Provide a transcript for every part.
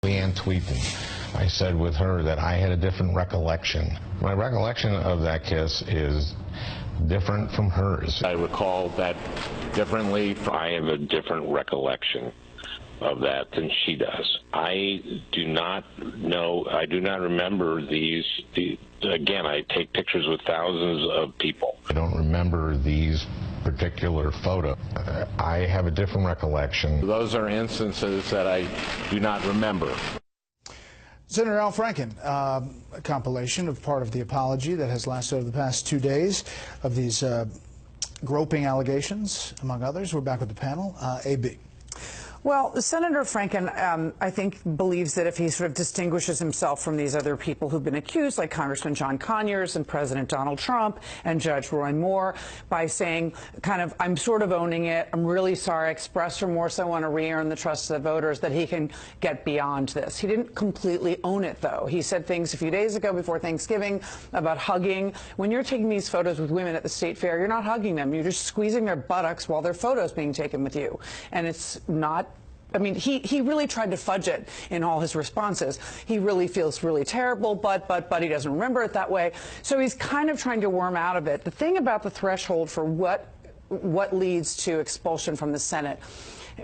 Leanne Tweeten, I said with her that I had a different recollection. My recollection of that kiss is different from hers. I recall that differently. I have a different recollection of that than she does. I do not know, I do not remember again, I take pictures with thousands of people. I don't remember these particular photos. I have a different recollection. Those are instances that I do not remember. Senator Al Franken, a compilation of part of the apology that has lasted over the past 2 days of these groping allegations, among others. We're back with the panel. A.B. Well, Senator Franken, I think, believes that if he sort of distinguishes himself from these other people who've been accused, like Congressman John Conyers and President Donald Trump and Judge Roy Moore, by saying, kind of, I'm sort of owning it, I'm really sorry, I express remorse, I want to re-earn the trust of the voters, that he can get beyond this. He didn't completely own it, though. He said things a few days ago before Thanksgiving about hugging. When you're taking these photos with women at the state fair, you're not hugging them. You're just squeezing their buttocks while their photo's being taken with you. And it's not... I mean, he really tried to fudge it in all his responses. He really feels really terrible, but he doesn't remember it that way. So he's kind of trying to worm out of it. The thing about the threshold for what leads to expulsion from the Senate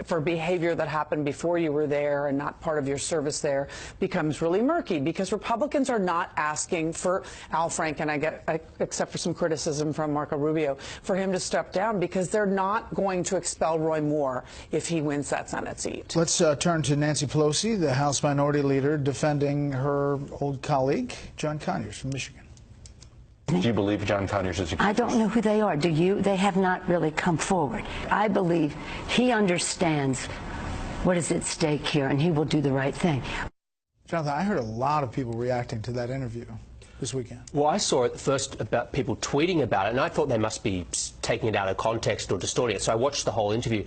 for behavior that happened before you were there and not part of your service there becomes really murky, because Republicans are not asking for Al Franken, except for some criticism from Marco Rubio, for him to step down, because they're not going to expel Roy Moore if he wins that Senate seat. Let's turn to Nancy Pelosi, the House Minority Leader, defending her old colleague, John Conyers from Michigan. Do you believe John Conyers is accused? I don't know who they are. Do you? They have not really come forward. I believe he understands what is at stake here, and he will do the right thing. Jonathan, I heard a lot of people reacting to that interview this weekend. Well, I saw at first about people tweeting about it, and I thought they must be taking it out of context or distorting it. So I watched the whole interview.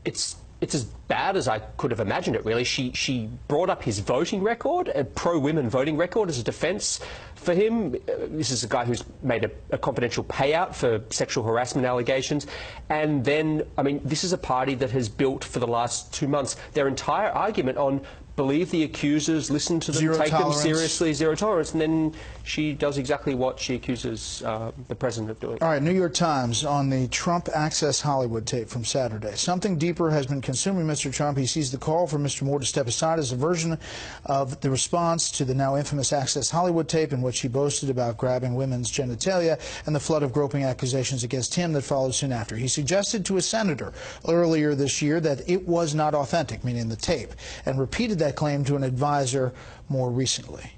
It's as bad as I could have imagined it, really. She brought up his voting record, a pro-women voting record, as a defence for him. This is a guy who's made a confidential payout for sexual harassment allegations. And then, I mean, this is a party that has built for the last 2 months their entire argument on believe the accusers, listen to them, take them seriously, zero tolerance, and then she does exactly what she accuses the president of doing. All right, New York Times on the Trump Access Hollywood tape from Saturday. Something deeper has been consuming Mr. Trump. He sees the call for Mr. Moore to step aside as a version of the response to the now infamous Access Hollywood tape, in which he boasted about grabbing women's genitalia, and the flood of groping accusations against him that followed soon after. He suggested to a senator earlier this year that it was not authentic, meaning the tape, and repeated that claim to an advisor more recently.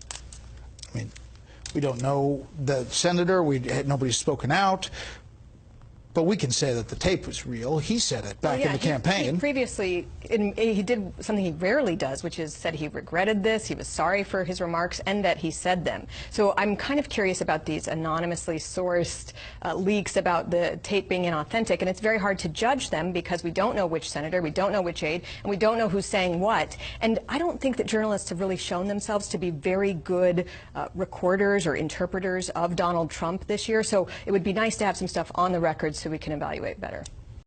I mean, we don't know the senator. Nobody's spoken out. But we can say that the tape was real. He said it back in the campaign. He previously, he did something he rarely does, which is said he regretted this, he was sorry for his remarks, and that he said them. So I'm kind of curious about these anonymously sourced leaks about the tape being inauthentic, and it's very hard to judge them because we don't know which senator, we don't know which aide, and we don't know who's saying what. And I don't think that journalists have really shown themselves to be very good recorders or interpreters of Donald Trump this year. So it would be nice to have some stuff on the record so we can evaluate better.